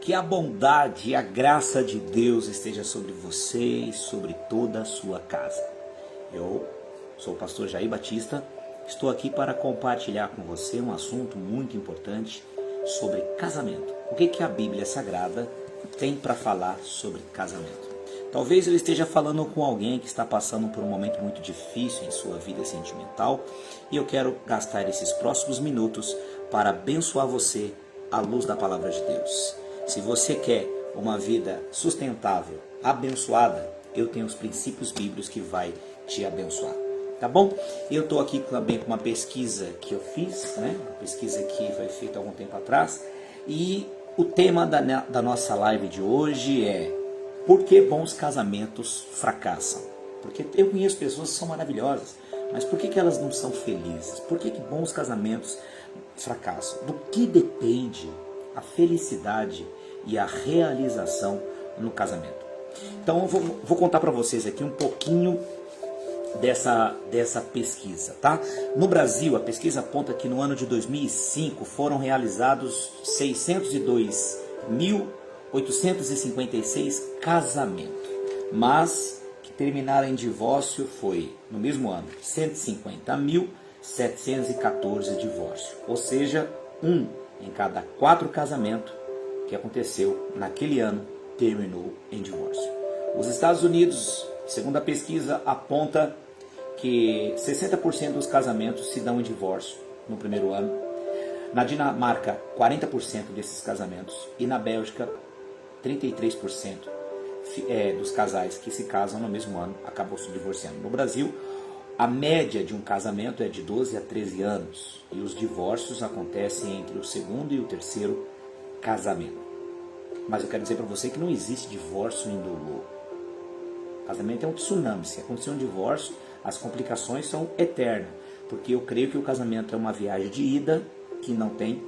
Que a bondade e a graça de Deus esteja sobre você e sobre toda a sua casa. Eu sou o pastor Jair Batista, estou aqui para compartilhar com você um assunto muito importante sobre casamento. O que a Bíblia Sagrada tem para falar sobre casamento? Talvez eu esteja falando com alguém que está passando por um momento muito difícil em sua vida sentimental e eu quero gastar esses próximos minutos para abençoar você à luz da palavra de Deus. Se você quer uma vida sustentável, abençoada, eu tenho os princípios bíblicos que vai te abençoar, tá bom? Eu estou aqui também com uma pesquisa que eu fiz, uma pesquisa que foi feita há algum tempo atrás, e o tema da nossa live de hoje é: por que bons casamentos fracassam? Porque eu conheço pessoas que são maravilhosas, mas por que elas não são felizes? Por que bons casamentos fracassam? Do que depende a felicidade e a realização no casamento? Então eu vou contar para vocês aqui um pouquinho dessa pesquisa, tá? No Brasil, a pesquisa aponta que no ano de 2005 foram realizados 602.856 casamentos, mas que terminaram em divórcio foi, no mesmo ano, 150.714 divórcios, ou seja, um em cada 4 casamentos que aconteceu naquele ano terminou em divórcio. Os Estados Unidos, segundo a pesquisa, aponta que 60% dos casamentos se dão em divórcio no primeiro ano. Na Dinamarca, 40% desses casamentos. E na Bélgica, 33% dos casais que se casam no mesmo ano acabam se divorciando. No Brasil, a média de um casamento é de 12 a 13 anos. E os divórcios acontecem entre o segundo e o terceiro casamento. Mas eu quero dizer para você que não existe divórcio indolor. Casamento é um tsunami. Se acontecer um divórcio, as complicações são eternas. Porque eu creio que o casamento é uma viagem de ida que não tem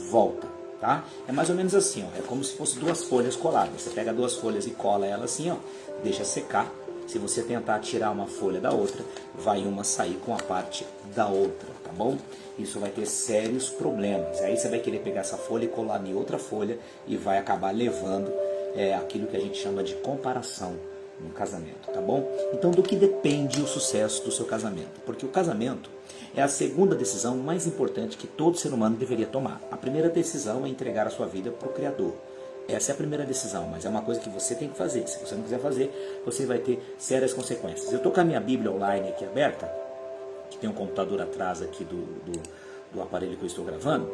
volta. Tá? É mais ou menos assim, ó. É como se fosse 2 folhas coladas. Você pega 2 folhas e cola ela assim, ó, deixa secar. Se você tentar tirar uma folha da outra, vai uma sair com a parte da outra, tá bom? Isso vai ter sérios problemas. Aí você vai querer pegar essa folha e colar em outra folha e vai acabar levando aquilo que a gente chama de comparação no casamento, tá bom? Então, do que depende o sucesso do seu casamento? Porque o casamento é a segunda decisão mais importante que todo ser humano deveria tomar. A primeira decisão é entregar a sua vida para o Criador. Essa é a primeira decisão, mas é uma coisa que você tem que fazer. Se você não quiser fazer, você vai ter sérias consequências. Eu estou com a minha Bíblia online aqui aberta, que tem um computador atrás aqui do aparelho que eu estou gravando.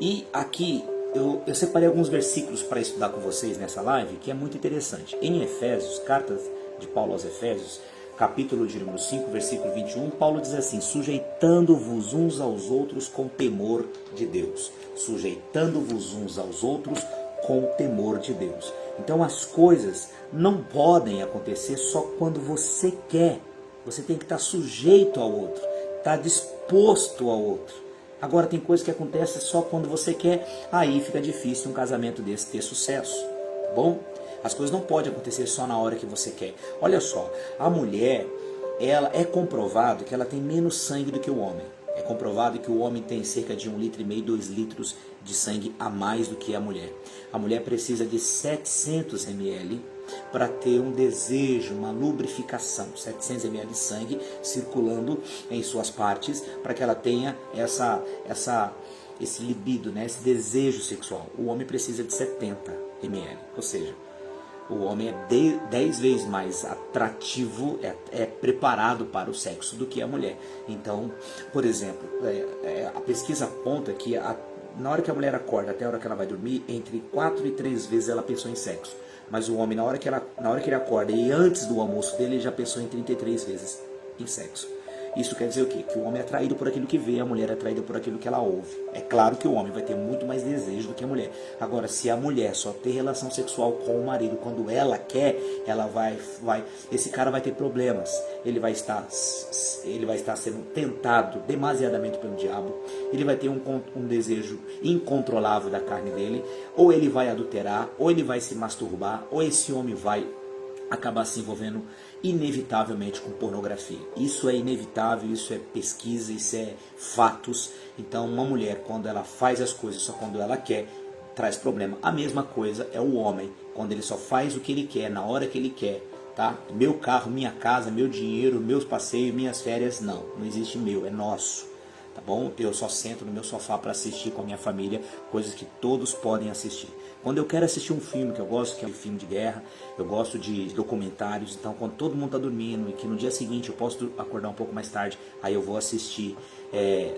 E aqui eu separei alguns versículos para estudar com vocês nessa live, que é muito interessante. Em Efésios, cartas de Paulo aos Efésios, capítulo de número 5, versículo 21, Paulo diz assim: sujeitando-vos uns aos outros com temor de Deus. Sujeitando-vos uns aos outros com o temor de Deus. Então as coisas não podem acontecer só quando você quer. Você tem que estar sujeito ao outro, estar disposto ao outro. Agora tem coisas que acontecem só quando você quer, aí fica difícil um casamento desse ter sucesso, tá bom? As coisas não podem acontecer só na hora que você quer. Olha só, a mulher, ela é comprovado que ela tem menos sangue do que o homem. É comprovado que o homem tem cerca de 1,5 litro, 2 litros de sangue a mais do que a mulher. A mulher precisa de 700 ml para ter um desejo, uma lubrificação. 700 ml de sangue circulando em suas partes para que ela tenha esse libido, esse desejo sexual. O homem precisa de 70 ml, ou seja, o homem é 10 vezes mais atrativo, é preparado para o sexo do que a mulher. Então, por exemplo, a pesquisa aponta que na hora que a mulher acorda até a hora que ela vai dormir, entre 4 e 3 vezes ela pensou em sexo. Mas o homem, na hora que ele acorda e antes do almoço dele, ele já pensou em 33 vezes em sexo. Isso quer dizer o quê? Que o homem é atraído por aquilo que vê, a mulher é atraída por aquilo que ela ouve. É claro que o homem vai ter muito mais desejo do que a mulher. Agora, se a mulher só ter relação sexual com o marido quando ela quer, ela esse cara vai ter problemas. Ele vai estar sendo tentado demasiadamente pelo diabo. Ele vai ter um desejo incontrolável da carne dele. Ou ele vai adulterar, ou ele vai se masturbar, ou esse homem vai acabar se envolvendo inevitavelmente com pornografia. Isso é inevitável, isso é pesquisa, isso é fatos. Então uma mulher, quando ela faz as coisas só quando ela quer, traz problema. A mesma coisa é o homem, quando ele só faz o que ele quer, na hora que ele quer, tá? Meu carro, minha casa, meu dinheiro, meus passeios, minhas férias, não existe meu, é nosso, tá bom? Eu só sento no meu sofá para assistir com a minha família, coisas que todos podem assistir. Quando eu quero assistir um filme que eu gosto, que é um filme de guerra, eu gosto de documentários, então quando todo mundo está dormindo e que no dia seguinte eu posso acordar um pouco mais tarde, aí eu vou assistir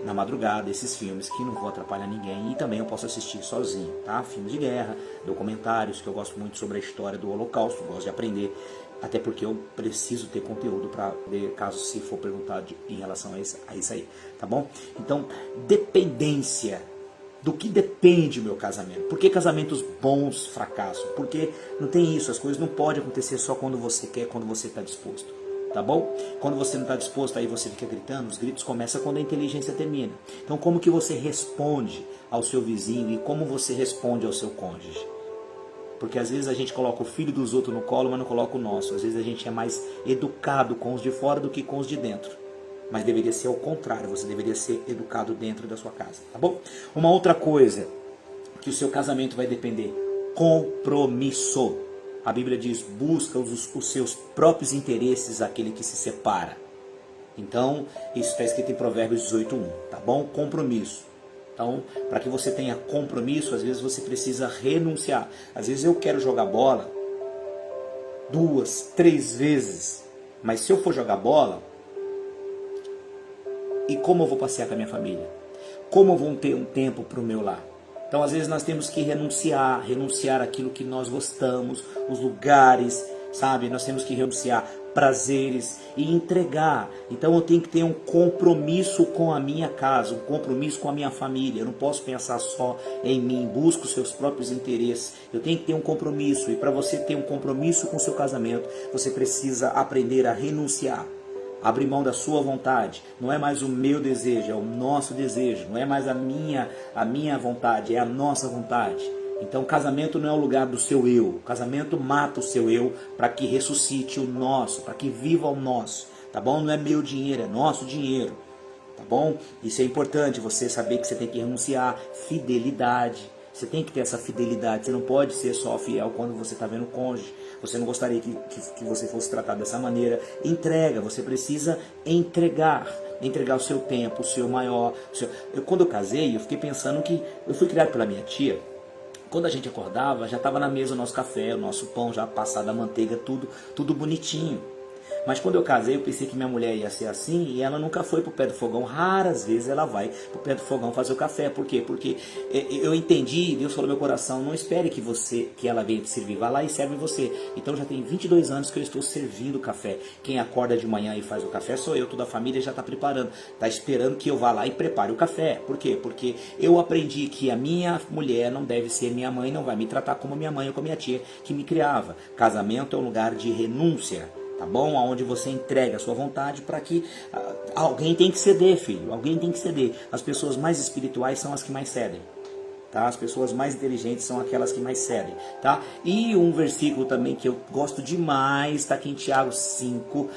na madrugada esses filmes que não vão atrapalhar ninguém, e também eu posso assistir sozinho, tá? Filmes de guerra, documentários, que eu gosto muito sobre a história do Holocausto, eu gosto de aprender, até porque eu preciso ter conteúdo para ver, caso se for perguntado em relação a isso aí, tá bom? Então, dependência. Do que depende o meu casamento? Por que casamentos bons fracassam? Porque não tem isso, as coisas não podem acontecer só quando você quer, quando você está disposto, tá bom? Quando você não está disposto, aí você fica gritando, os gritos começam quando a inteligência termina. Então como que você responde ao seu vizinho e como você responde ao seu cônjuge? Porque às vezes a gente coloca o filho dos outros no colo, mas não coloca o nosso. Às vezes a gente é mais educado com os de fora do que com os de dentro. Mas deveria ser ao contrário, você deveria ser educado dentro da sua casa, tá bom? Uma outra coisa que o seu casamento vai depender, compromisso. A Bíblia diz, busca os seus próprios interesses aquele que se separa. Então, isso está escrito em Provérbios 18:1, tá bom? Compromisso. Então, para que você tenha compromisso, às vezes você precisa renunciar. Às vezes eu quero jogar bola 2, 3 vezes, mas se eu for jogar bola, e como eu vou passear com a minha família? Como eu vou ter um tempo para o meu lar? Então, às vezes nós temos que renunciar aquilo que nós gostamos, os lugares, sabe? Nós temos que renunciar prazeres e entregar. Então, eu tenho que ter um compromisso com a minha casa, um compromisso com a minha família. Eu não posso pensar só em mim, busco os seus próprios interesses. Eu tenho que ter um compromisso. E para você ter um compromisso com o seu casamento, você precisa aprender a renunciar. Abrir mão da sua vontade, não é mais o meu desejo, é o nosso desejo, não é mais a minha vontade, é a nossa vontade. Então casamento não é o lugar do seu eu, casamento mata o seu eu para que ressuscite o nosso, para que viva o nosso, tá bom? Não é meu dinheiro, é nosso dinheiro, tá bom? Isso é importante, você saber que você tem que renunciar, fidelidade. Você tem que ter essa fidelidade, você não pode ser só fiel quando você está vendo o cônjuge. Você não gostaria que você fosse tratado dessa maneira. Entrega, você precisa entregar o seu tempo, o seu maior. Quando eu casei, eu fiquei pensando que eu fui criado pela minha tia. Quando a gente acordava, já estava na mesa o nosso café, o nosso pão já passado a manteiga, tudo bonitinho. Mas quando eu casei, eu pensei que minha mulher ia ser assim e ela nunca foi pro pé do fogão. Raras vezes ela vai pro pé do fogão fazer o café. Por quê? Porque eu entendi, Deus falou no meu coração, não espere que ela venha te servir, vá lá e serve você. Então já tem 22 anos que eu estou servindo o café. Quem acorda de manhã e faz o café sou eu, toda a família já está preparando. Está esperando que eu vá lá e prepare o café. Por quê? Porque eu aprendi que a minha mulher não deve ser minha mãe, não vai me tratar como minha mãe ou como minha tia que me criava. Casamento é um lugar de renúncia. Tá bom? Onde você entrega a sua vontade para que alguém tem que ceder, filho. Alguém tem que ceder. As pessoas mais espirituais são as que mais cedem. Tá? As pessoas mais inteligentes são aquelas que mais cedem. Tá? E um versículo também que eu gosto demais está aqui em Tiago 5,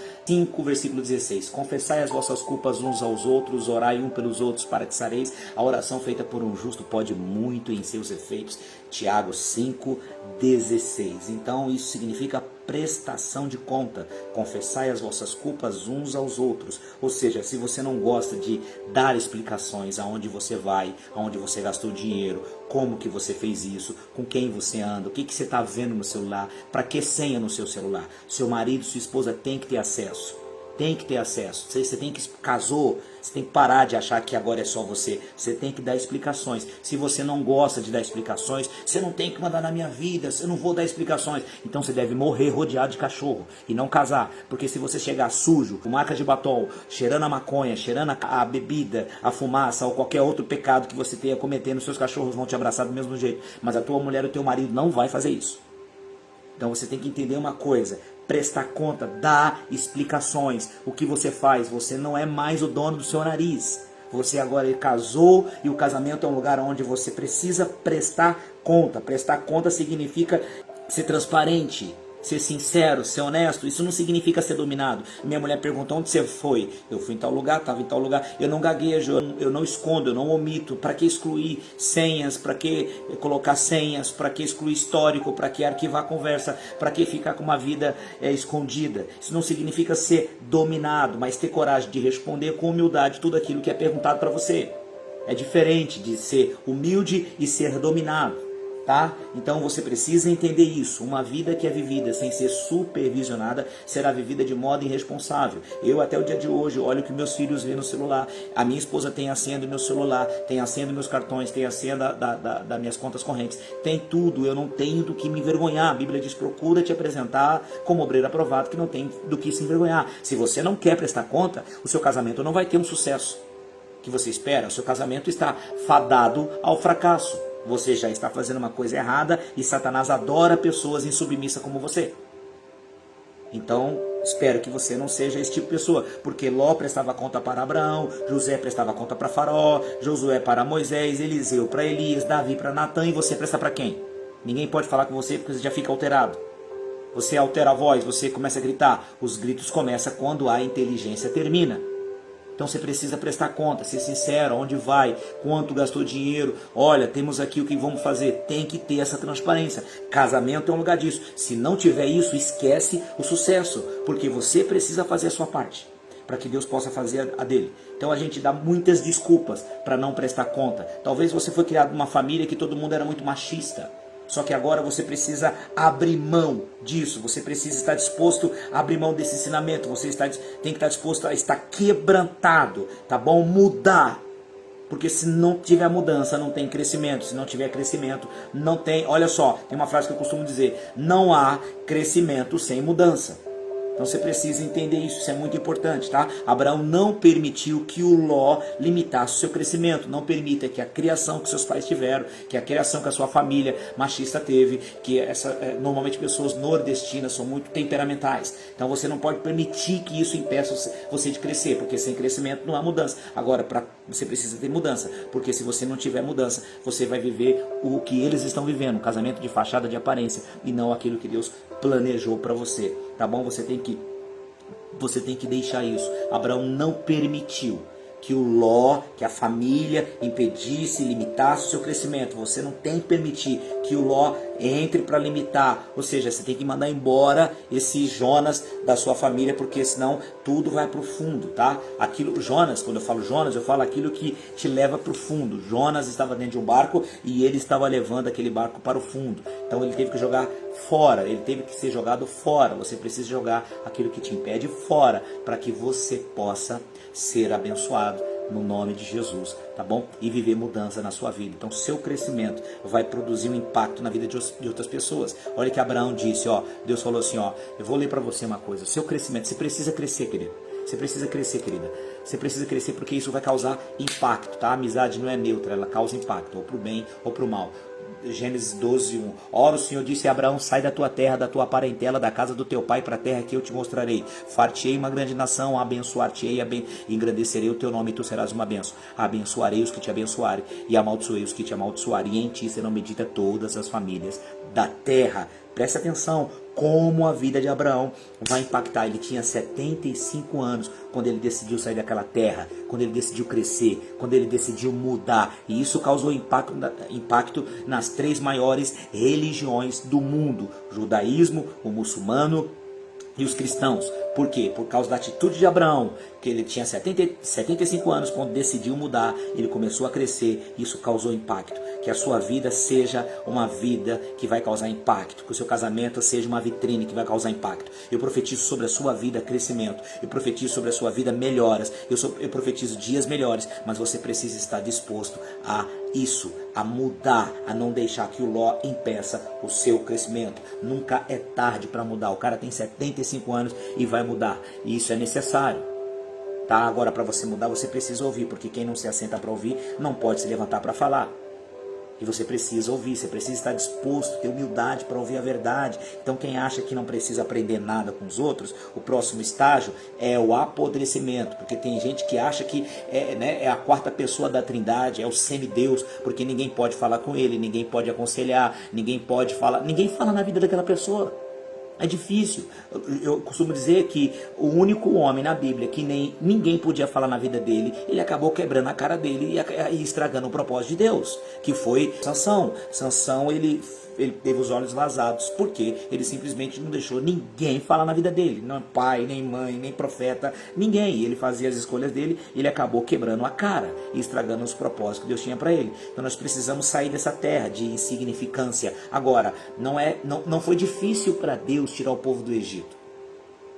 versículo 16. Confessai as vossas culpas uns aos outros, orai um pelos outros para que sareis. A oração feita por um justo pode muito em seus efeitos. Tiago 5, 16. Então isso significa prestação de conta. Confessai as vossas culpas uns aos outros. Ou seja, se você não gosta de dar explicações aonde você vai, aonde você gastou dinheiro, como que você fez isso, com quem você anda, o que você está vendo no celular, para que senha no seu celular. Seu marido, sua esposa tem que ter acesso. Tem que ter acesso. Você tem que casou, você tem que parar de achar que agora é só você. Você tem que dar explicações. Se você não gosta de dar explicações, você não tem que mandar na minha vida, eu não vou dar explicações. Então você deve morrer rodeado de cachorro e não casar. Porque se você chegar sujo, com marca de batom, cheirando a maconha, cheirando a bebida, a fumaça ou qualquer outro pecado que você tenha cometendo, seus cachorros vão te abraçar do mesmo jeito. Mas a tua mulher ou teu marido não vai fazer isso. Então você tem que entender uma coisa, prestar conta, dar explicações. O que você faz? Você não é mais o dono do seu nariz. Você agora casou e o casamento é um lugar onde você precisa prestar conta. Prestar conta significa ser transparente, ser sincero, ser honesto. Isso não significa ser dominado. Minha mulher perguntou: onde você foi? Eu fui em tal lugar, estava em tal lugar. Eu não gaguejo, eu não escondo, eu não omito. Para que excluir senhas? Para que colocar senhas? Para que excluir histórico? Para que arquivar conversa? Para que ficar com uma vida escondida? Isso não significa ser dominado, mas ter coragem de responder com humildade tudo aquilo que é perguntado para você. É diferente de ser humilde e ser dominado, tá? Então você precisa entender isso. Uma vida que é vivida sem ser supervisionada será vivida de modo irresponsável. Eu até o dia de hoje olho o que meus filhos vêem no celular. A minha esposa tem a senha do meu celular, tem a senha dos meus cartões, tem a senha das minhas contas correntes, tem tudo. Eu não tenho do que me envergonhar. A Bíblia diz: procura te apresentar como obreiro aprovado, que não tem do que se envergonhar. Se você não quer prestar conta, o seu casamento não vai ter um sucesso que você espera. O seu casamento está fadado ao fracasso. Você já está fazendo uma coisa errada e Satanás adora pessoas insubmissas como você. Então, espero que você não seja esse tipo de pessoa, porque Ló prestava conta para Abraão, José prestava conta para Faraó, Josué para Moisés, Eliseu para Elias, Davi para Natã, e você presta para quem? Ninguém pode falar com você porque você já fica alterado. Você altera a voz, você começa a gritar. Os gritos começam quando a inteligência termina. Então você precisa prestar conta, ser sincero, onde vai, quanto gastou dinheiro, olha, temos aqui o que vamos fazer. Tem que ter essa transparência. Casamento é um lugar disso. Se não tiver isso, esquece o sucesso, porque você precisa fazer a sua parte, para que Deus possa fazer a dele. Então a gente dá muitas desculpas para não prestar conta. Talvez você foi criado numa família que todo mundo era muito machista. Só que agora você precisa abrir mão disso. Você precisa estar disposto a abrir mão desse ensinamento. Você tem que estar disposto a estar quebrantado, tá bom? Mudar. Porque se não tiver mudança, não tem crescimento. Se não tiver crescimento, não tem... Olha só, tem uma frase que eu costumo dizer: não há crescimento sem mudança. Então você precisa entender isso, isso é muito importante, tá? Abraão não permitiu que o Ló limitasse o seu crescimento. Não permita que a criação que seus pais tiveram, que a criação que a sua família machista teve, que normalmente pessoas nordestinas são muito temperamentais. Então você não pode permitir que isso impeça você de crescer, porque sem crescimento não há mudança. Agora, você precisa ter mudança, porque se você não tiver mudança, você vai viver o que eles estão vivendo, um casamento de fachada, de aparência, e não aquilo que Deus planejou para você, tá bom? Você tem que deixar isso. Abraão não permitiu que o Ló, que a família impedisse, limitasse o seu crescimento. Você não tem que permitir que o Ló entre para limitar. Ou seja, você tem que mandar embora esse Jonas da sua família, porque senão tudo vai para o fundo, tá? Jonas, quando eu falo Jonas, eu falo aquilo que te leva para o fundo. Jonas estava dentro de um barco e ele estava levando aquele barco para o fundo. Então ele teve que jogar fora, ele teve que ser jogado fora. Você precisa jogar aquilo que te impede fora, para que você possa ser abençoado no nome de Jesus, tá bom? E viver mudança na sua vida. Então seu crescimento vai produzir um impacto na vida de outras pessoas. Olha que Abraão disse, ó, Deus falou assim, ó, eu vou ler para você uma coisa: seu crescimento, você precisa crescer, querido. Você precisa crescer, querida. Você precisa crescer, porque isso vai causar impacto, tá? A amizade não é neutra, ela causa impacto, ou pro bem ou pro mal. Gênesis 12:1. Ora, o Senhor disse a Abraão: sai da tua terra, da tua parentela, da casa do teu pai, para a terra que eu te mostrarei. Far-te-ei uma grande nação, abençoar-te-ei, engrandecerei o teu nome, e tu serás uma bênção. Abençoarei os que te abençoarem, e amaldiçoarei os que te amaldiçoarem, e em ti serão benditas todas as famílias da terra. Preste atenção como a vida de Abraão vai impactar. Ele tinha 75 anos quando ele decidiu sair daquela terra, quando ele decidiu crescer, quando ele decidiu mudar. E isso causou impacto nas 3 maiores religiões do mundo: o judaísmo, o muçulmano e os cristãos. Por quê? Por causa da atitude de Abraão, que ele tinha 75 anos quando decidiu mudar, ele começou a crescer, isso causou impacto. Que a sua vida seja uma vida que vai causar impacto, que o seu casamento seja uma vitrine que vai causar impacto. Eu profetizo sobre a sua vida crescimento, eu profetizo sobre a sua vida melhoras, eu profetizo dias melhores, mas você precisa estar disposto a isso, a mudar, a não deixar que o Ló impeça o seu crescimento. Nunca é tarde para mudar. O cara tem 75 anos e vai mudar, e isso é necessário, tá? Agora, para você mudar, você precisa ouvir, porque quem não se assenta para ouvir não pode se levantar para falar. E você precisa ouvir, você precisa estar disposto, ter humildade para ouvir a verdade. Então quem acha que não precisa aprender nada com os outros, o próximo estágio é o apodrecimento. Porque tem gente que acha que é a 4ª pessoa da Trindade, é o semideus, porque ninguém pode falar com ele, ninguém pode aconselhar, ninguém fala na vida daquela pessoa. É difícil. Eu costumo dizer que o único homem na Bíblia que ninguém podia falar na vida dele, ele acabou quebrando a cara dele e estragando o propósito de Deus, que foi Sansão. Sansão, ele teve os olhos vazados, porque ele simplesmente não deixou ninguém falar na vida dele. Não pai, nem mãe, nem profeta, ninguém. Ele fazia as escolhas dele e ele acabou quebrando a cara e estragando os propósitos que Deus tinha para ele. Então nós precisamos sair dessa terra de insignificância. Agora, não foi difícil para Deus tirar o povo do Egito.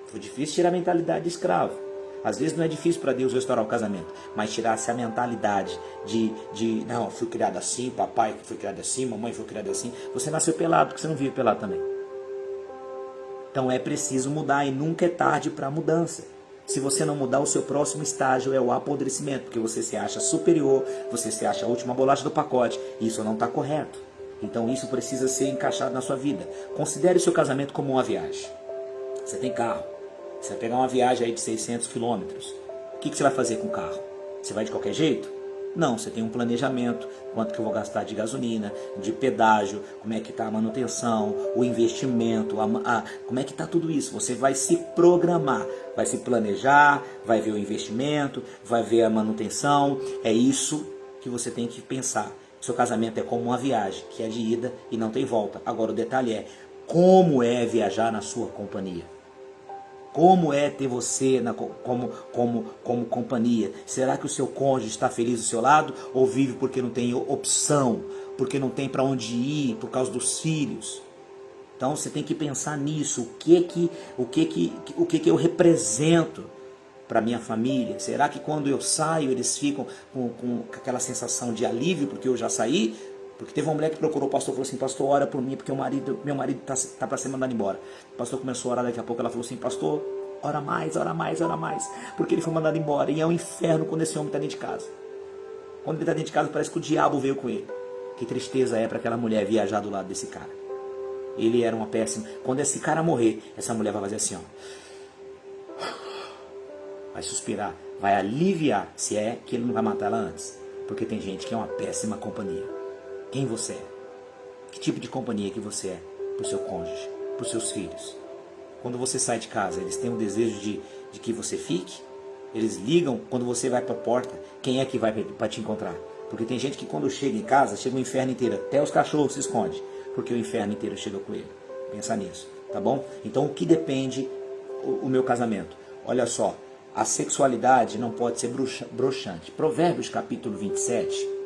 Foi difícil tirar a mentalidade de escravo. Às vezes não é difícil para Deus restaurar o casamento, mas tirar-se a mentalidade não, fui criado assim, papai foi criado assim, mamãe foi criada assim. Você nasceu pelado, porque você não vive pelado também. Então é preciso mudar e nunca é tarde para a mudança. Se você não mudar, o seu próximo estágio é o apodrecimento, porque você se acha superior, você se acha a última bolacha do pacote, e isso não está correto. Então isso precisa ser encaixado na sua vida. Considere o seu casamento como uma viagem. Você tem carro. Você vai pegar uma viagem aí de 600 quilômetros. O que você vai fazer com o carro? Você vai de qualquer jeito? Não, você tem um planejamento. Quanto que eu vou gastar de gasolina, de pedágio, como é que está a manutenção, o investimento, como é que está tudo isso. Você vai se programar, vai se planejar, vai ver o investimento, vai ver a manutenção. É isso que você tem que pensar. Seu casamento é como uma viagem, que é de ida e não tem volta. Agora o detalhe é, como é viajar na sua companhia? Como é ter você como companhia? Será que o seu cônjuge está feliz do seu lado ou vive porque não tem opção, porque não tem para onde ir por causa dos filhos? Então você tem que pensar nisso. O que eu represento para minha família? Será que quando eu saio eles ficam com aquela sensação de alívio porque eu já saí? Porque teve uma mulher que procurou o pastor e falou assim: pastor, ora por mim porque meu marido tá para ser mandado embora. O pastor começou a orar, daqui a pouco ela falou assim: pastor, ora mais, ora mais, ora mais, porque ele foi mandado embora. E é um inferno quando esse homem está dentro de casa. Quando ele está dentro de casa parece que o diabo veio com ele. Que tristeza é para aquela mulher viajar do lado desse cara. Ele era uma péssima. Quando esse cara morrer, essa mulher vai fazer assim, ó, vai suspirar, vai aliviar, se é que ele não vai matar ela antes. Porque tem gente que é uma péssima companhia. Quem você é? Que tipo de companhia que você é para o seu cônjuge, para os seus filhos? Quando você sai de casa, eles têm o desejo de que você fique? Eles ligam quando você vai para a porta, quem é que vai para te encontrar? Porque tem gente que quando chega em casa, chega o inferno inteiro, até os cachorros se escondem, porque o inferno inteiro chega com ele. Pensa nisso, tá bom? Então o que depende o meu casamento? Olha só, a sexualidade não pode ser broxante. Provérbios capítulo 27...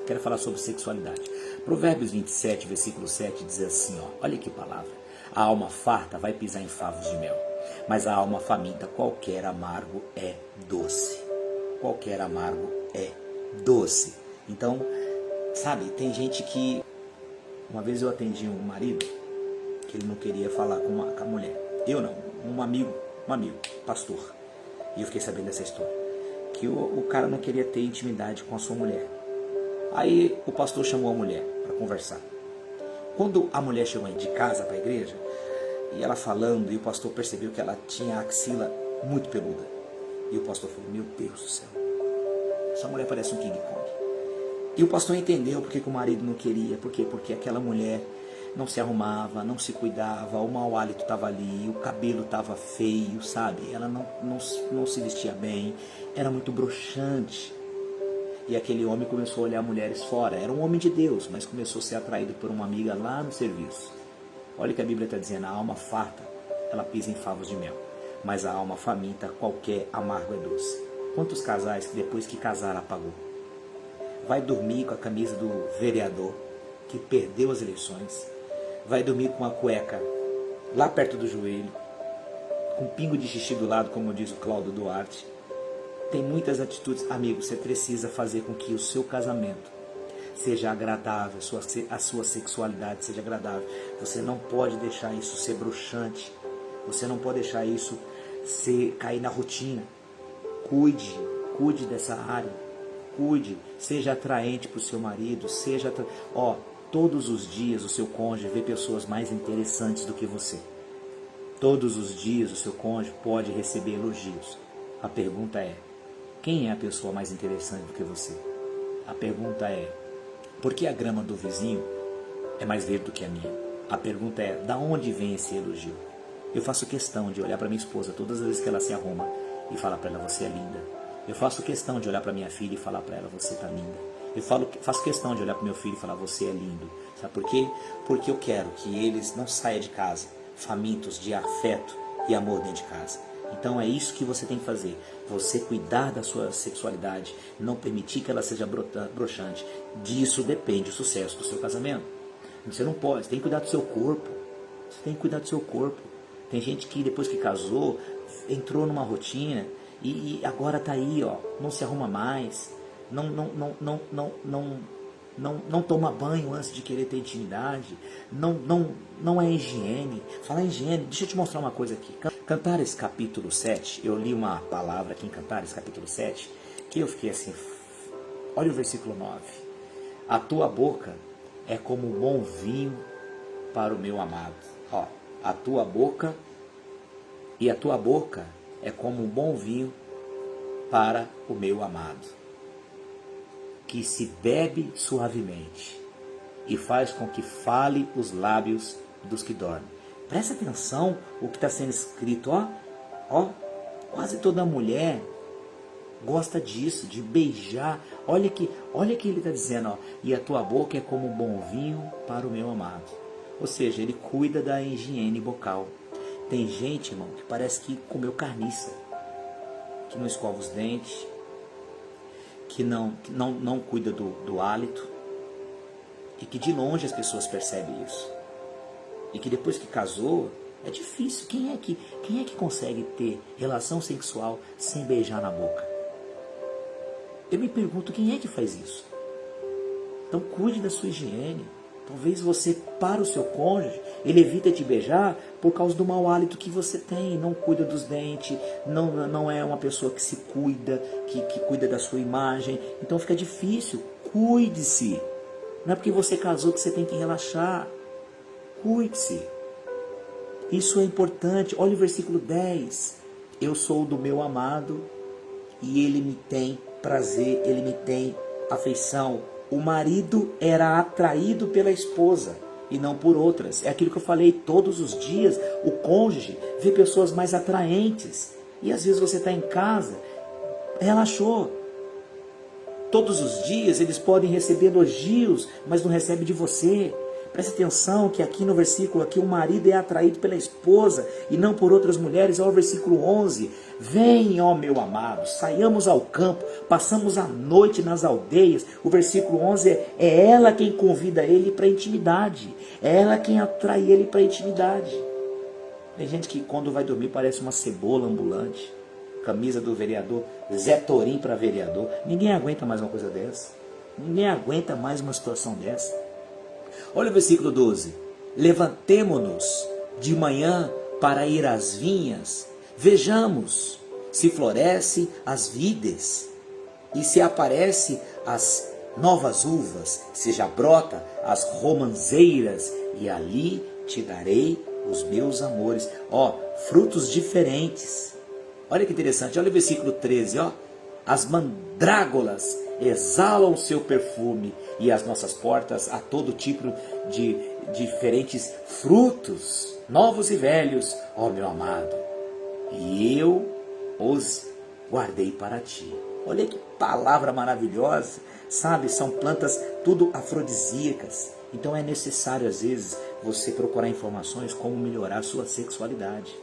Quero falar sobre sexualidade. Provérbios 27, versículo 7 diz assim, ó, olha que palavra. A alma farta vai pisar em favos de mel, mas a alma faminta, qualquer amargo é doce. Qualquer amargo é doce. Então, sabe, tem gente que... Uma vez eu atendi um marido que ele não queria falar com a mulher. Eu não, um amigo, pastor. E eu fiquei sabendo dessa história. Que o cara não queria ter intimidade com a sua mulher. Aí o pastor chamou a mulher para conversar. Quando a mulher chegou de casa para a igreja, e ela falando, e o pastor percebeu que ela tinha a axila muito peluda. E o pastor falou: meu Deus do céu, essa mulher parece um King Kong. E o pastor entendeu porque que o marido não queria. Por quê? Porque aquela mulher não se arrumava, não se cuidava, o mau hálito estava ali, o cabelo estava feio, sabe? Ela não se vestia bem, era muito broxante. E aquele homem começou a olhar mulheres fora. Era um homem de Deus, mas começou a ser atraído por uma amiga lá no serviço. Olha o que a Bíblia está dizendo: a alma farta, ela pisa em favos de mel, mas a alma faminta, qualquer amargo é doce. Quantos casais que depois que casaram apagou? Vai dormir com a camisa do vereador que perdeu as eleições, vai dormir com a cueca lá perto do joelho, com um pingo de xixi do lado, como diz o Cláudio Duarte. Tem muitas atitudes. Amigo, você precisa fazer com que o seu casamento seja agradável, a sua sexualidade seja agradável. Você não pode deixar isso ser broxante, você não pode deixar isso cair na rotina. Cuide dessa área, seja atraente para o seu marido, todos os dias o seu cônjuge vê pessoas mais interessantes do que você. Todos os dias o seu cônjuge pode receber elogios. A pergunta é: quem é a pessoa mais interessante do que você? A pergunta é: por que a grama do vizinho é mais verde do que a minha? A pergunta é: da onde vem esse elogio? Eu faço questão de olhar para minha esposa todas as vezes que ela se arruma e falar para ela, você é linda. Eu faço questão de olhar para minha filha e falar para ela, você está linda. Eu faço questão de olhar para meu filho e falar, você é lindo. Sabe por quê? Porque eu quero que eles não saiam de casa famintos de afeto e amor dentro de casa. Então é isso que você tem que fazer. Você cuidar da sua sexualidade, não permitir que ela seja broxante. Disso depende o sucesso do seu casamento. Você não pode, você tem que cuidar do seu corpo. Você tem que cuidar do seu corpo. Tem gente que depois que casou, entrou numa rotina e agora está aí, ó, não se arruma mais, não toma banho antes de querer ter intimidade, não é higiene. Falar em higiene, deixa eu te mostrar uma coisa aqui. Cantares capítulo 7, eu li uma palavra aqui em Cantares capítulo 7, que eu fiquei assim, olha o versículo 9. A tua boca é como um bom vinho para o meu amado. Ó, a tua boca é como um bom vinho para o meu amado, que se bebe suavemente e faz com que fale os lábios dos que dormem. Presta atenção o que está sendo escrito, ó, quase toda mulher gosta disso, de beijar. Olha que ele está dizendo, ó, e a tua boca é como um bom vinho para o meu amado. Ou seja, ele cuida da higiene bucal. Tem gente, irmão, que parece que comeu carniça, que não escova os dentes, que não cuida do hálito, e que de longe as pessoas percebem isso. E que depois que casou, é difícil. Quem é que consegue ter relação sexual sem beijar na boca? Eu me pergunto, quem é que faz isso? Então cuide da sua higiene. Talvez você, para o seu cônjuge, ele evita te beijar por causa do mau hálito que você tem, não cuida dos dentes, não é uma pessoa que se cuida, que cuida da sua imagem. Então fica difícil. Cuide-se. Não é porque você casou que você tem que relaxar. Cuide-se. Isso é importante. Olha o versículo 10. Eu sou do meu amado e ele me tem prazer, ele me tem afeição. O marido era atraído pela esposa e não por outras. É aquilo que eu falei, todos os dias o cônjuge vê pessoas mais atraentes. E às vezes você está em casa, relaxou. Todos os dias eles podem receber elogios, mas não recebe de você. Preste atenção que aqui no versículo, aqui o marido é atraído pela esposa e não por outras mulheres. Olha o versículo 11. Vem, ó meu amado, saiamos ao campo, passamos a noite nas aldeias. O versículo 11 é ela quem convida ele para a intimidade. É ela quem atrai ele para a intimidade. Tem gente que quando vai dormir parece uma cebola ambulante. Camisa do vereador, Zé Torim para vereador. Ninguém aguenta mais uma coisa dessa. Ninguém aguenta mais uma situação dessa. Olha o versículo 12. Levantemo-nos de manhã para ir às vinhas. Vejamos se floresce as vides e se aparece as novas uvas, se já brota as romanzeiras, e ali te darei os meus amores. Ó, frutos diferentes. Olha que interessante, olha o versículo 13, ó. As mandrágoras exalam o seu perfume e as nossas portas a todo tipo de diferentes frutos, novos e velhos, ó meu amado, e eu os guardei para ti. Olha que palavra maravilhosa, sabe? São plantas tudo afrodisíacas. Então é necessário às vezes você procurar informações como melhorar a sua sexualidade.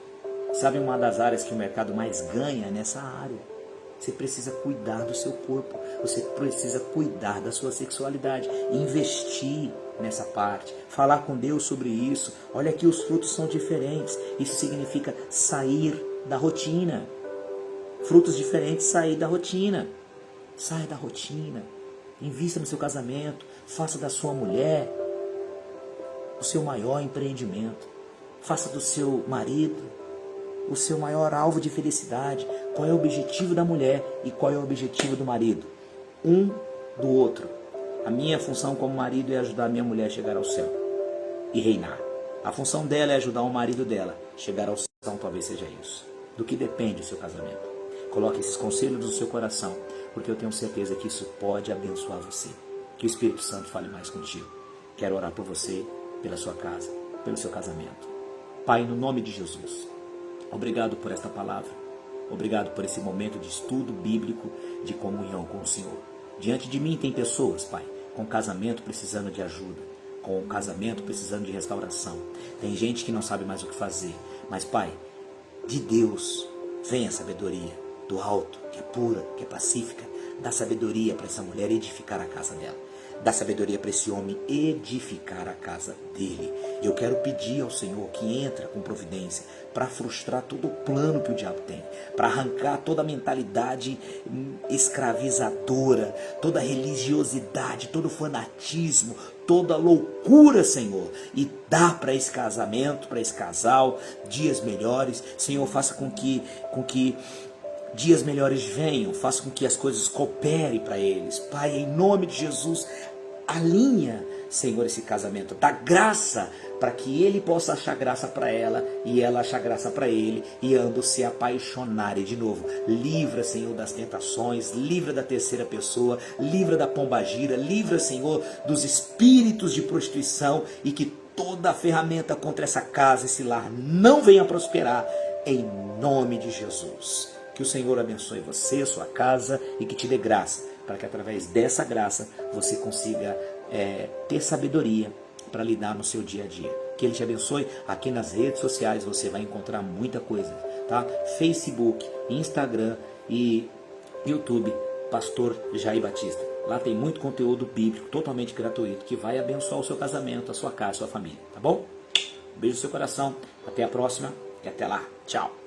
Sabe, uma das áreas que o mercado mais ganha é nessa área. Você precisa cuidar do seu corpo, você precisa cuidar da sua sexualidade, investir nessa parte, falar com Deus sobre isso. Olha que os frutos são diferentes, isso significa sair da rotina. Frutos diferentes, sair da rotina. Saia da rotina, invista no seu casamento, faça da sua mulher o seu maior empreendimento, faça do seu marido o seu maior alvo de felicidade. Qual é o objetivo da mulher e qual é o objetivo do marido? Um do outro. A minha função como marido é ajudar a minha mulher a chegar ao céu e reinar. A função dela é ajudar o marido dela a chegar ao céu, talvez seja isso. Do que depende o seu casamento. Coloque esses conselhos no seu coração, porque eu tenho certeza que isso pode abençoar você. Que o Espírito Santo fale mais contigo. Quero orar por você, pela sua casa, pelo seu casamento. Pai, no nome de Jesus, obrigado por esta palavra. Obrigado por esse momento de estudo bíblico, de comunhão com o Senhor. Diante de mim tem pessoas, Pai, com casamento precisando de ajuda, com casamento precisando de restauração. Tem gente que não sabe mais o que fazer. Mas, Pai, de Deus vem a sabedoria do alto, que é pura, que é pacífica. Dá sabedoria para essa mulher edificar a casa dela. Dá sabedoria para esse homem edificar a casa dele. Eu quero pedir ao Senhor que entra com providência para frustrar todo o plano que o diabo tem, para arrancar toda a mentalidade escravizadora, toda a religiosidade, todo o fanatismo, toda a loucura, Senhor, e dá para esse casamento, para esse casal, dias melhores. Senhor, faça com que dias melhores venham, faça com que as coisas cooperem para eles. Pai, em nome de Jesus, alinha, Senhor, esse casamento. Dá graça para que ele possa achar graça para ela e ela achar graça para ele e ambos se apaixonarem de novo. Livra, Senhor, das tentações, livra da terceira pessoa, livra da pombagira, livra, Senhor, dos espíritos de prostituição e que toda a ferramenta contra essa casa, esse lar, não venha prosperar, em nome de Jesus. Que o Senhor abençoe você, sua casa e que te dê graça, para que através dessa graça você consiga ter sabedoria para lidar no seu dia a dia. Que Ele te abençoe. Aqui nas redes sociais você vai encontrar muita coisa, tá? Facebook, Instagram e YouTube, Pastor Jair Batista. Lá tem muito conteúdo bíblico totalmente gratuito que vai abençoar o seu casamento, a sua casa, a sua família, tá bom? Um beijo no seu coração, até a próxima e até lá. Tchau.